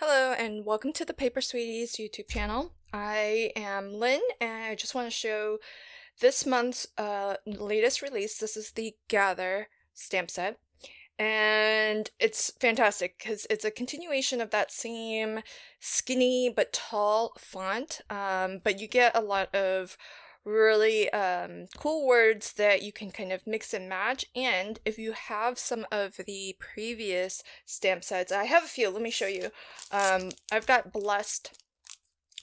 Hello and welcome to the Paper Sweeties YouTube channel. I am Lynn and I just want to show this month's latest release. This is the Gather stamp set and it's fantastic because it's a continuation of that same skinny but tall font, but you get a lot of really cool words that you can kind of mix and match. And if you have some of the previous stamp sets, I have a few, let me show you. I've got Blessed,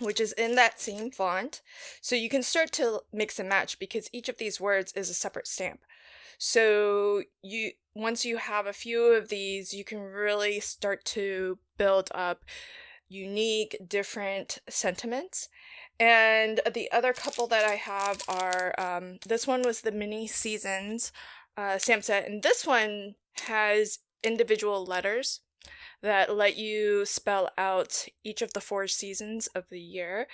which is in that same font, so you can start to mix and match because each of these words is a separate stamp. So once you have a few of these, you can really start to build up unique, different sentiments. And the other couple that I have are, this one was the Mini Seasons stamp set, and this one has individual letters that let you spell out each of the 4 seasons of the year.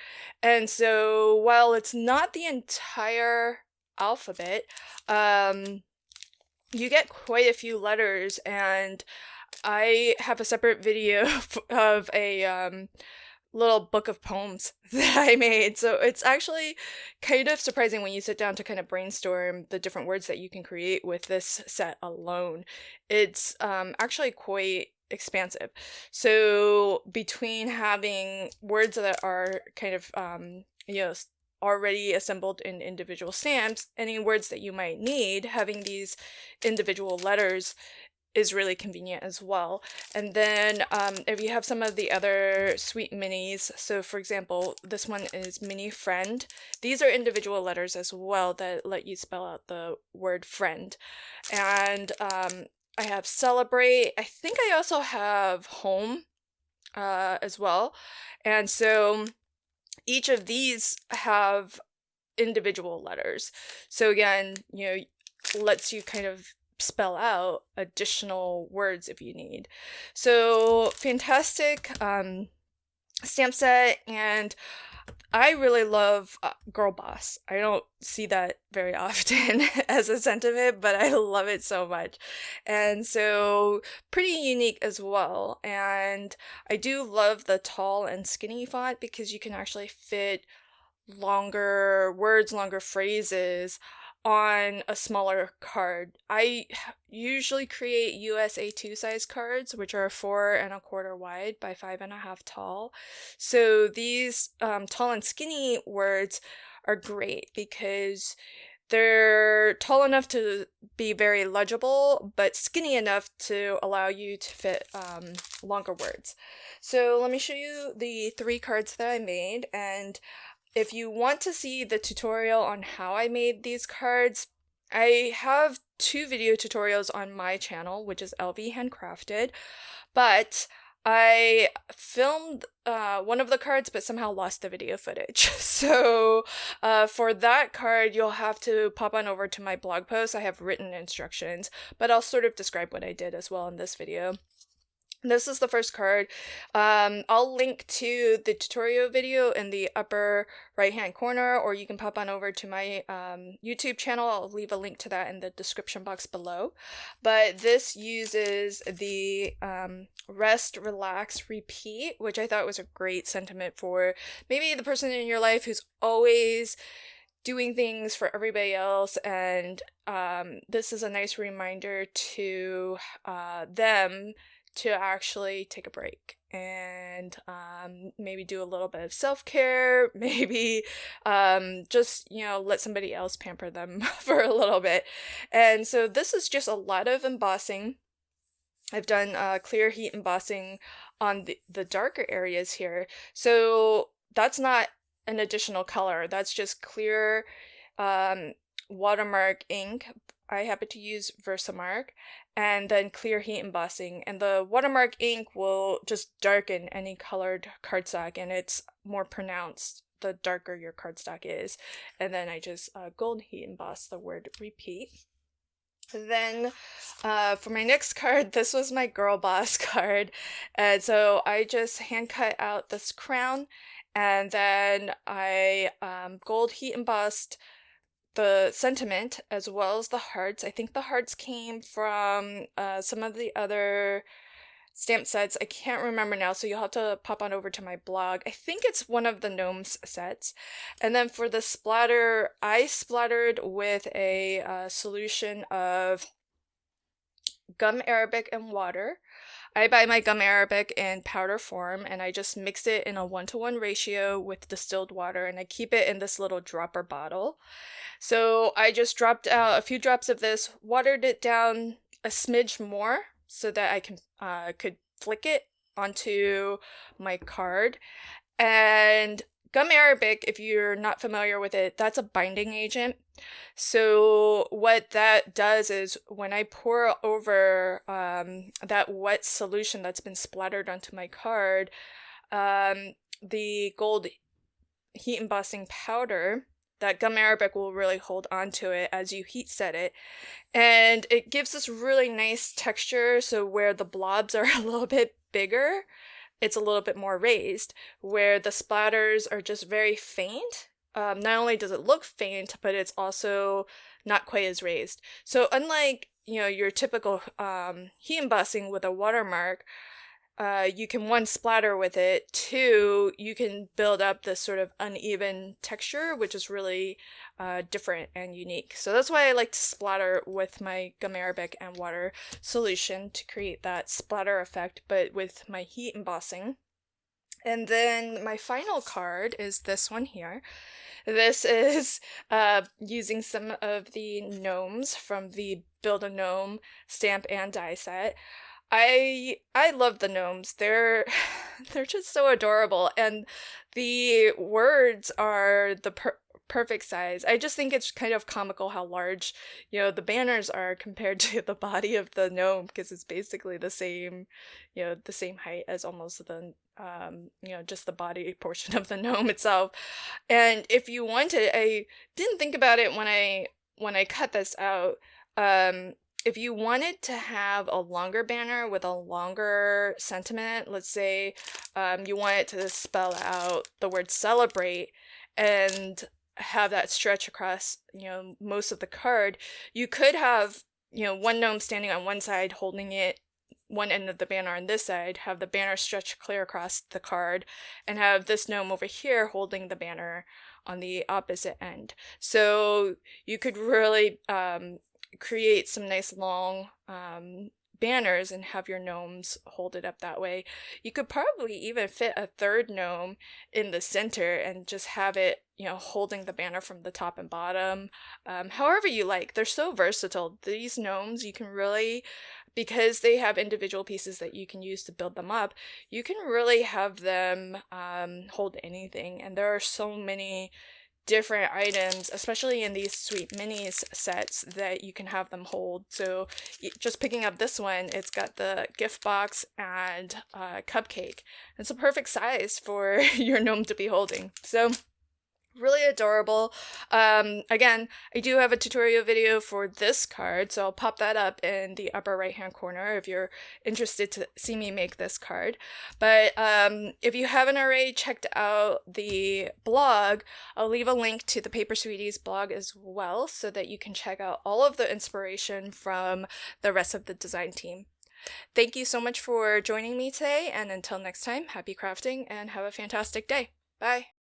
And so while it's not the entire alphabet, you get quite a few letters, and I have a separate video of a little book of poems that I made. So it's actually kind of surprising when you sit down to kind of brainstorm the different words that you can create with this set alone. It's actually quite expansive. So between having words that are kind of already assembled in individual stamps, any words that you might need, having these individual letters is really convenient as well. And then if you have some of the other sweet minis, so for example, this one is Mini Friend. These are individual letters as well that let you spell out the word friend. And I have Celebrate. I think I also have Home as well. And so each of these have individual letters. So again, lets you kind of spell out additional words if you need. So fantastic stamp set, and I really love Girl Boss. I don't see that very often as a sentiment, but I love it so much. And so pretty unique as well. And I do love the tall and skinny font because you can actually fit longer words, longer phrases on a smaller card. I usually create US A2 size cards, which are 4¼ wide by 5½ tall. So these tall and skinny words are great because they're tall enough to be very legible, but skinny enough to allow you to fit longer words. So let me show you the 3 cards that I made, and if you want to see the tutorial on how I made these cards, I have 2 video tutorials on my channel, which is LV Handcrafted, but I filmed one of the cards but somehow lost the video footage. So for that card, you'll have to pop on over to my blog post. I have written instructions, but I'll sort of describe what I did as well in this video. This is the first card. I'll link to the tutorial video in the upper right hand corner, or you can pop on over to my YouTube channel. I'll leave a link to that in the description box below. But this uses the rest, relax, repeat, which I thought was a great sentiment for maybe the person in your life who's always doing things for everybody else, and this is a nice reminder to them to actually take a break and maybe do a little bit of self-care, maybe just let somebody else pamper them for a little bit. And so this is just a lot of embossing. I've done clear heat embossing on the darker areas here, so that's not an additional color, that's just clear watermark ink. I happen to use Versamark, and then clear heat embossing, and the watermark ink will just darken any colored cardstock, and it's more pronounced the darker your cardstock is. And then I just gold heat emboss the word repeat. Then for my next card, this was my Girl Boss card, and so I just hand cut out this crown, and then I gold heat embossed the sentiment as well as the hearts. I think the hearts came from some of the other stamp sets. I can't remember now, so you'll have to pop on over to my blog. I think it's one of the gnomes sets. And then for the splatter, I splattered with a solution of gum arabic and water. I buy my gum arabic in powder form, and I just mix it in a 1-to-1 ratio with distilled water, and I keep it in this little dropper bottle. So I just dropped out a few drops of this, watered it down a smidge more so that I can could flick it onto my card. And gum arabic, if you're not familiar with it, that's a binding agent. So what that does is when I pour over that wet solution that's been splattered onto my card, the gold heat embossing powder, that gum arabic will really hold onto it as you heat set it. And it gives this really nice texture, so where the blobs are a little bit bigger, it's a little bit more raised, where the splatters are just very faint. Not only does it look faint, but it's also not quite as raised. So unlike, your typical heat embossing with a watermark, you can, one, splatter with it, two, you can build up this sort of uneven texture, which is really different and unique. So that's why I like to splatter with my gum arabic and water solution to create that splatter effect, but with my heat embossing. And then my final card is this one here. This is using some of the gnomes from the Build a Gnome stamp and die set. I love the gnomes. They're just so adorable, and the words are the perfect size. I just think it's kind of comical how large, the banners are compared to the body of the gnome, because it's basically the same, the same height as almost the just the body portion of the gnome itself. And if you wanted, I didn't think about it when I cut this out. If you wanted to have a longer banner with a longer sentiment, let's say you wanted to spell out the word celebrate and have that stretch across, most of the card, you could have, one gnome standing on one side holding it, one end of the banner on this side, have the banner stretch clear across the card, and have this gnome over here holding the banner on the opposite end. So you could really create some nice long banners and have your gnomes hold it up that way. You could probably even fit a third gnome in the center and just have it, holding the banner from the top and bottom. However you like. They're so versatile. These gnomes, you can really, because they have individual pieces that you can use to build them up, you can really have them hold anything. And there are so many different items, especially in these sweet minis sets, that you can have them hold. So just picking up this one, it's got the gift box and cupcake. It's a perfect size for your gnome to be holding. So really adorable. Again, I do have a tutorial video for this card, so I'll pop that up in the upper right hand corner if you're interested to see me make this card. But if you haven't already checked out the blog, I'll leave a link to the Paper Sweeties blog as well, so that you can check out all of the inspiration from the rest of the design team. Thank you so much for joining me today, and until next time, happy crafting and have a fantastic day. Bye!